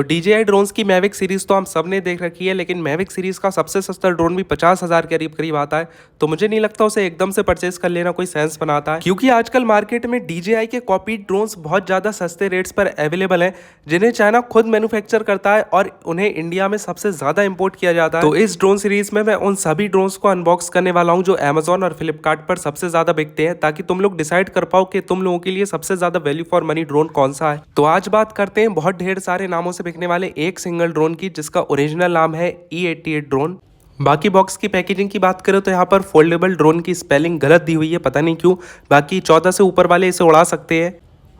तो DJI drones की Mavic series तो हम सब ने देख रखी है, लेकिन मैविक सीरीज का सबसे सस्ता ड्रोन भी 50,000 के करीब करीब आता है। तो मुझे नहीं लगता उसे एकदम से परचेस कर लेना कोई सेंस बनाता है, क्योंकि आजकल मार्केट में DJI के कॉपीड ड्रोन्स बहुत ज्यादा सस्ते रेट्स पर अवेलेबल हैं, जिन्हें चाइना खुद मैन्युफैक्चर करता है और उन्हें इंडिया में सबसे ज्यादा इंपोर्ट किया जाता है। तो इस ड्रोन सीरीज में मैं उन सभी ड्रोन्स को अनबॉक्स करने वाला हूँ जो Amazon और फ्लिपकार्ट पर सबसे ज्यादा बिकते हैं, ताकि तुम लोग डिसाइड कर पाओ कि तुम लोगों के लिए सबसे ज्यादा वैल्यू फॉर मनी ड्रोन कौन सा है। तो आज बात करते हैं बहुत ढेर सारे नामों से बिकने वाले एक सिंगल ड्रोन की, जिसका ओरिजिनल नाम है E88 ड्रोन। बाकी बॉक्स की पैकेजिंग की बात करें तो यहाँ पर फोल्डेबल ड्रोन की स्पेलिंग गलत दी हुई है, पता नहीं क्यों। बाकी 14 से ऊपर वाले इसे उड़ा सकते हैं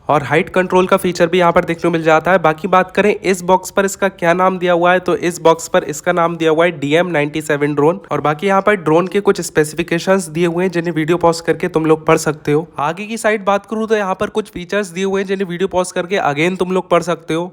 और हाइट कंट्रोल का फीचर भी यहाँ पर देखने को मिल जाता है। बाकी बात करें इस बॉक्स पर इसका क्या नाम दिया हुआ है, तो इस बॉक्स पर इसका नाम दिया हुआ है DM97 ड्रोन। और बाकी यहाँ पर ड्रोन के कुछ स्पेसिफिकेशंस दिए हुए हैं, जिन्हें वीडियो पॉज करके तुम लोग पढ़ सकते हो। आगे की साइड बात करूँ तो यहाँ पर कुछ फीचर्स दिए हुए हैं, जिन्हें वीडियो पॉज करके अगेन तुम लोग पढ़ सकते हो।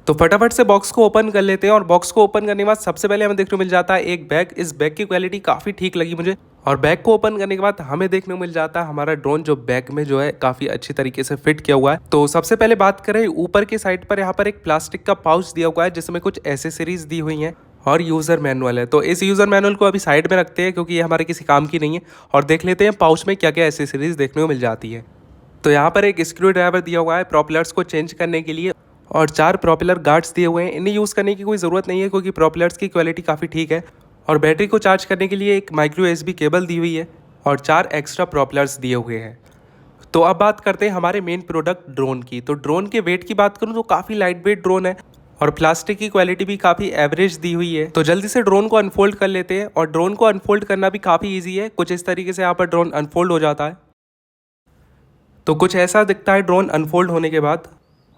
तो फटाफट से बॉक्स को ओपन कर लेते हैं। और बॉक्स को ओपन करने के बाद सबसे पहले हमें देखने को मिल जाता है एक बैग। इस बैग की क्वालिटी काफ़ी ठीक लगी मुझे। और बैग को ओपन करने के बाद हमें देखने को मिल जाता है हमारा ड्रोन, जो बैग में जो है काफ़ी अच्छी तरीके से फिट किया हुआ है। तो सबसे पहले बात करें ऊपर की साइड पर, यहाँ पर एक प्लास्टिक का पाउच दिया हुआ है, जिसमें कुछ एसेसरीज दी हुई हैं और यूज़र मैनुअल है। तो इस यूज़र मैनुअल को अभी साइड में रखते हैं, क्योंकि ये हमारे किसी काम की नहीं है। और देख लेते हैं पाउच में क्या क्या एसेसरीज देखने को मिल जाती है। तो यहाँ पर एक स्क्रू ड्राइवर दिया हुआ है प्रोपेलर्स को चेंज करने के लिए, और 4 प्रोपेलर गार्ड्स दिए हुए हैं। इन्हें यूज़ करने की कोई ज़रूरत नहीं है, क्योंकि प्रोपेलर्स की क्वालिटी काफ़ी ठीक है। और बैटरी को चार्ज करने के लिए एक माइक्रो USB केबल दी हुई है और 4 एक्स्ट्रा प्रोपेलर्स दिए हुए हैं। तो अब बात करते हैं हमारे मेन प्रोडक्ट ड्रोन की। तो ड्रोन के वेट की बात करूँ तो काफ़ी लाइट वेट ड्रोन है, और प्लास्टिक की क्वालिटी भी काफ़ी एवरेज दी हुई है। तो जल्दी से ड्रोन को अनफोल्ड कर लेते हैं। और ड्रोन को अनफोल्ड करना भी काफ़ी ईजी है। कुछ इस तरीके से यहाँ पर ड्रोन अनफोल्ड हो जाता है। तो कुछ ऐसा दिखता है ड्रोन अनफोल्ड होने के बाद।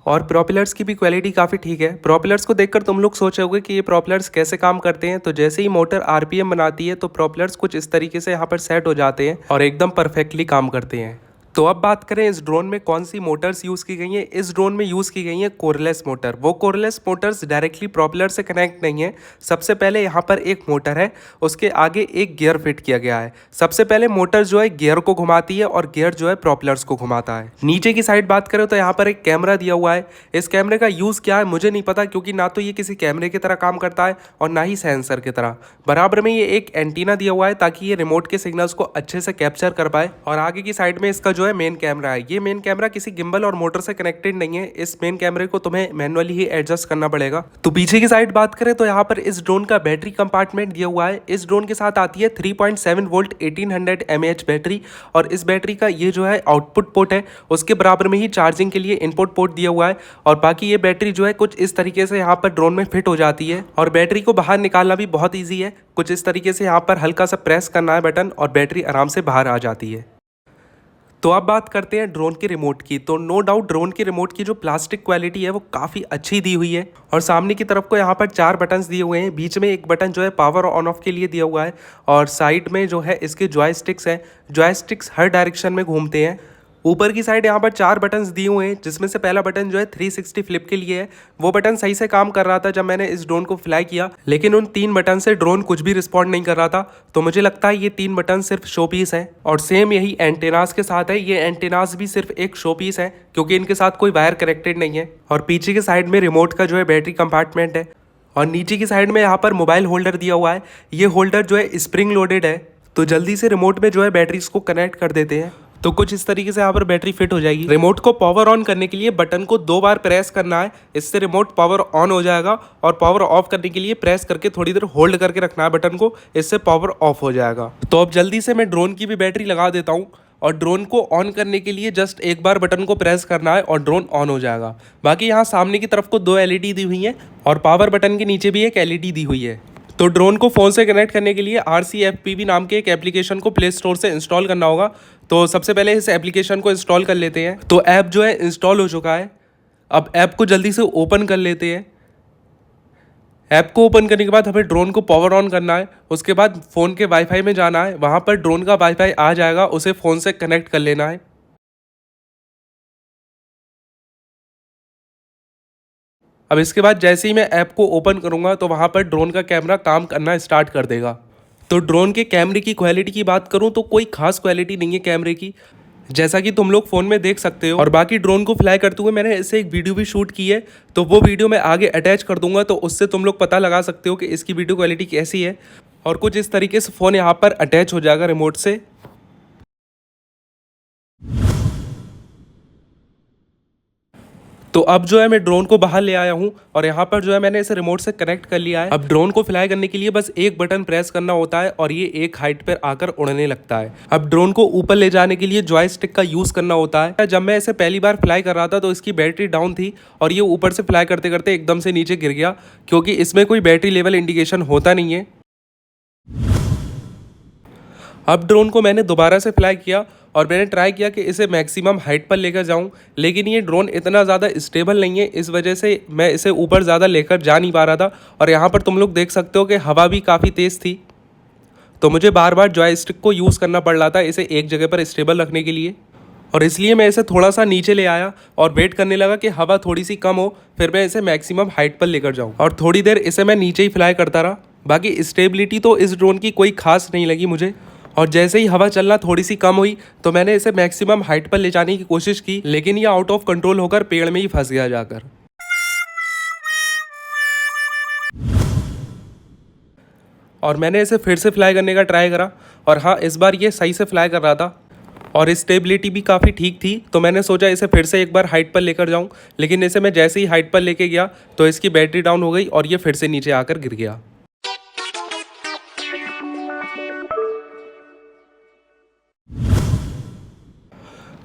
और प्रोपेलर्स की भी क्वालिटी काफ़ी ठीक है। प्रोपेलर्स को देखकर तुम लोग सोचोगे कि ये प्रोपेलर्स कैसे काम करते हैं। तो जैसे ही मोटर RPM बनाती है, तो प्रोपेलर्स कुछ इस तरीके से यहाँ पर सेट हो जाते हैं और एकदम परफेक्टली काम करते हैं। तो अब बात करें इस ड्रोन में कौन सी मोटर्स यूज़ की गई हैं। इस ड्रोन में यूज़ की गई है कोरलेस मोटर। वो कोरलेस मोटर्स डायरेक्टली प्रोपेलर से कनेक्ट नहीं है। सबसे पहले यहाँ पर एक मोटर है, उसके आगे एक गियर फिट किया गया है। सबसे पहले मोटर जो है गियर को घुमाती है और गियर जो है प्रोपेलर्स को घुमाता है। नीचे की साइड बात करें तो यहाँ पर एक कैमरा दिया हुआ है। इस कैमरे का यूज़ क्या है मुझे नहीं पता, क्योंकि ना तो ये किसी कैमरे की तरह काम करता है और ना ही सेंसर की तरह। बराबर में ये एक एंटीना दिया हुआ है, ताकि ये रिमोट के सिग्नल्स को अच्छे से कैप्चर कर पाए। और आगे की साइड में इसका जो है मेन कैमरा है। ये मेन कैमरा किसी गिम्बल और मोटर से कनेक्टेड नहीं है। इस मेन कैमरे को तुम्हें मैनुअली ही एडजस्ट करना पड़ेगा। तो पीछे की साइड बात करें तो यहाँ पर इस ड्रोन का बैटरी कंपार्टमेंट दिया हुआ है। इस ड्रोन के साथ आती है 3.7 वोल्ट 1800 mAh बैटरी। और इस बैटरी का ये जो है आउटपुट पोर्ट है, उसके बराबर में ही चार्जिंग के लिए इनपुट पोर्ट दिया हुआ है। और बाकी ये बैटरी जो है कुछ इस तरीके से यहाँ पर ड्रोन में फिट हो जाती है। और बैटरी को बाहर निकालना भी बहुत ईजी है। कुछ इस तरीके से यहाँ पर हल्का सा प्रेस करना है बटन, और बैटरी आराम से बाहर आ जाती है। तो अब बात करते हैं ड्रोन के रिमोट की। तो नो डाउट ड्रोन के रिमोट की जो प्लास्टिक क्वालिटी है वो काफ़ी अच्छी दी हुई है। और सामने की तरफ को यहाँ पर 4 बटन्स दिए हुए हैं। बीच में एक बटन जो है पावर ऑन ऑफ के लिए दिया हुआ है। और साइड में जो है इसके जॉयस्टिक्स हैं। जॉयस्टिक्स हर डायरेक्शन में घूमते हैं। ऊपर की साइड यहाँ पर 4 बटन्स दिए हुए हैं, जिसमें से पहला बटन जो है 360 फ्लिप के लिए है। वो बटन सही से काम कर रहा था जब मैंने इस ड्रोन को फ्लाई किया, लेकिन उन 3 बटन से ड्रोन कुछ भी रिस्पॉन्ड नहीं कर रहा था। तो मुझे लगता है ये 3 बटन सिर्फ शो पीस है। और सेम यही एंटेनास के साथ है। ये एंटेनास भी सिर्फ एक शो पीस है, क्योंकि इनके साथ कोई वायर कनेक्टेड नहीं है। और पीछे की साइड में रिमोट का जो है बैटरी कंपार्टमेंट है। और नीचे की साइड में यहाँ पर मोबाइल होल्डर दिया हुआ है। ये होल्डर जो है स्प्रिंग लोडेड है। तो जल्दी से रिमोट में जो है बैटरीज को कनेक्ट कर देते हैं। तो कुछ इस तरीके से यहाँ पर बैटरी फिट हो जाएगी। रिमोट को पावर ऑन करने के लिए बटन को 2 बार प्रेस करना है, इससे रिमोट पावर ऑन हो जाएगा। और पावर ऑफ करने के लिए प्रेस करके थोड़ी देर होल्ड करके रखना है बटन को, इससे पावर ऑफ हो जाएगा। तो अब जल्दी से मैं ड्रोन की भी बैटरी लगा देता हूँ। और ड्रोन को ऑन करने के लिए जस्ट एक बार बटन को प्रेस करना है और ड्रोन ऑन हो जाएगा। बाकी यहाँ सामने की तरफ को 2 LED दी हुई हैं, और पावर बटन के नीचे भी एक LED दी हुई है। तो ड्रोन को फ़ोन से कनेक्ट करने के लिए RCFPV नाम के एक एप्लीकेशन को प्ले स्टोर से इंस्टॉल करना होगा। तो सबसे पहले इस एप्लीकेशन को इंस्टॉल कर लेते हैं। तो ऐप जो है इंस्टॉल हो चुका है। अब ऐप को जल्दी से ओपन कर लेते हैं। ऐप को ओपन करने के बाद हमें ड्रोन को पावर ऑन करना है। उसके बाद फ़ोन के वाईफाई में जाना है। वहाँ पर ड्रोन का वाईफाई आ जाएगा, उसे फ़ोन से कनेक्ट कर लेना है। अब इसके बाद जैसे ही मैं ऐप को ओपन करूँगा, तो वहाँ पर ड्रोन का कैमरा काम करना स्टार्ट कर देगा। तो ड्रोन के कैमरे की क्वालिटी की बात करूँ तो कोई खास क्वालिटी नहीं है कैमरे की। जैसा कि तुम लोग फ़ोन में देख सकते हो। और बाकी ड्रोन को फ्लाई करते हुए मैंने इससे एक वीडियो भी शूट की है, तो वो वीडियो मैं आगे अटैच कर दूंगा, तो उससे तुम लोग पता लगा सकते हो कि इसकी वीडियो क्वालिटी कैसी है। और कुछ इस तरीके से फ़ोन यहाँ पर अटैच हो जाएगा रिमोट से। तो अब जो है मैं ड्रोन को बाहर ले आया हूँ और यहाँ पर जो है मैंने इसे रिमोट से कनेक्ट कर लिया है। अब ड्रोन को फ्लाई करने के लिए बस एक बटन प्रेस करना होता है और ये एक हाइट पर आकर उड़ने लगता है। अब ड्रोन को ऊपर ले जाने के लिए जॉयस्टिक का यूज़ करना होता है। जब मैं इसे पहली बार फ्लाई कर रहा था तो इसकी बैटरी डाउन थी और ये ऊपर से फ्लाई करते करते एकदम से नीचे गिर गया, क्योंकि इसमें कोई बैटरी लेवल इंडिकेशन होता नहीं है। अब ड्रोन को मैंने दोबारा से फ्लाई किया और मैंने ट्राई किया कि इसे मैक्सिमम हाइट पर लेकर जाऊं, लेकिन ये ड्रोन इतना ज़्यादा स्टेबल नहीं है, इस वजह से मैं इसे ऊपर ज़्यादा लेकर जा नहीं पा रहा था। और यहाँ पर तुम लोग देख सकते हो कि हवा भी काफ़ी तेज़ थी, तो मुझे बार बार जॉयस्टिक को यूज़ करना पड़ रहा था इसे एक जगह पर स्टेबल रखने के लिए। और इसलिए मैं इसे थोड़ा सा नीचे ले आया और वेट करने लगा कि हवा थोड़ी सी कम हो, फिर मैं इसे मैक्सिमम हाइट पर लेकर जाऊँ। और थोड़ी देर इसे मैं नीचे ही फ्लाई करता रहा। बाकी स्टेबिलिटी तो इस ड्रोन की कोई खास नहीं लगी मुझे। और जैसे ही हवा चलना थोड़ी सी कम हुई तो मैंने इसे मैक्सिमम हाइट पर ले जाने की कोशिश की, लेकिन ये आउट ऑफ कंट्रोल होकर पेड़ में ही फंस गया जाकर। और मैंने इसे फिर से फ्लाई करने का ट्राई करा और हाँ, इस बार ये सही से फ्लाई कर रहा था और स्टेबिलिटी भी काफ़ी ठीक थी, तो मैंने सोचा इसे फिर से एक बार हाइट पर लेकर जाऊं। लेकिन इसे मैं जैसे ही हाइट पर लेके गया तो इसकी बैटरी डाउन हो गई और ये फिर से नीचे आकर गिर गया।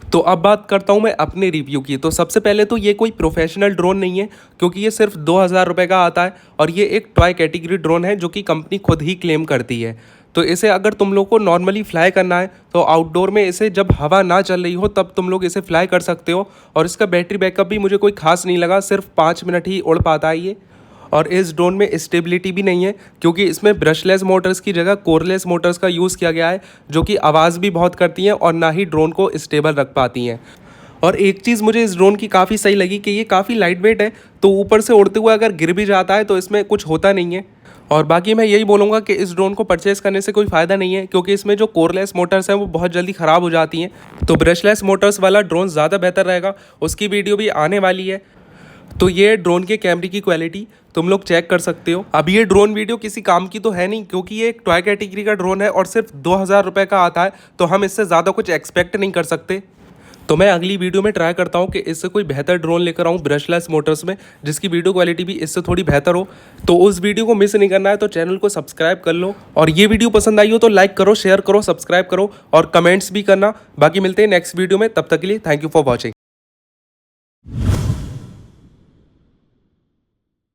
तो अब बात करता हूँ मैं अपने रिव्यू की। तो सबसे पहले तो ये कोई प्रोफेशनल ड्रोन नहीं है, क्योंकि ये सिर्फ 2000 रुपये का आता है और ये एक टॉय कैटेगरी ड्रोन है जो कि कंपनी खुद ही क्लेम करती है। तो इसे अगर तुम लोग को नॉर्मली फ्लाई करना है तो आउटडोर में इसे जब हवा ना चल रही हो तब तुम लोग इसे फ्लाई कर सकते हो। और इसका बैटरी बैकअप भी मुझे कोई खास नहीं लगा, सिर्फ 5 मिनट ही उड़ पाता है ये। और इस ड्रोन में स्टेबिलिटी भी नहीं है, क्योंकि इसमें ब्रशलेस मोटर्स की जगह कोरलेस मोटर्स का यूज़ किया गया है, जो कि आवाज़ भी बहुत करती हैं और ना ही ड्रोन को स्टेबल रख पाती हैं। और एक चीज़ मुझे इस ड्रोन की काफ़ी सही लगी कि ये काफ़ी लाइट वेट है, तो ऊपर से उड़ते हुए अगर गिर भी जाता है तो इसमें कुछ होता नहीं है। और बाकी मैं यही बोलूँगा कि इस ड्रोन को परचेस करने से कोई फ़ायदा नहीं है, क्योंकि इसमें जो कोरलेस मोटर्स हैं वो बहुत जल्दी ख़राब हो जाती हैं। तो ब्रशलेस मोटर्स वाला ड्रोन ज़्यादा बेहतर रहेगा, उसकी वीडियो भी आने वाली है। तो ये ड्रोन के कैमरे की क्वालिटी तुम लोग चेक कर सकते हो। अब ये ड्रोन वीडियो किसी काम की तो है नहीं, क्योंकि ये एक टॉय कैटेगरी का ड्रोन है और सिर्फ 2000 रुपये का आता है, तो हम इससे ज़्यादा कुछ एक्सपेक्ट नहीं कर सकते। तो मैं अगली वीडियो में ट्राई करता हूँ कि इससे कोई बेहतर ड्रोन लेकर आऊँ ब्रशलेस मोटर्स में, जिसकी वीडियो क्वालिटी भी इससे थोड़ी बेहतर हो। तो उस वीडियो को मिस नहीं करना है तो चैनल को सब्सक्राइब कर लो, और ये वीडियो पसंद आई हो तो लाइक करो, शेयर करो, सब्सक्राइब करो और कमेंट्स भी करना। बाकी मिलते हैं नेक्स्ट वीडियो में, तब तक के लिए थैंक यू फॉर वॉचिंग।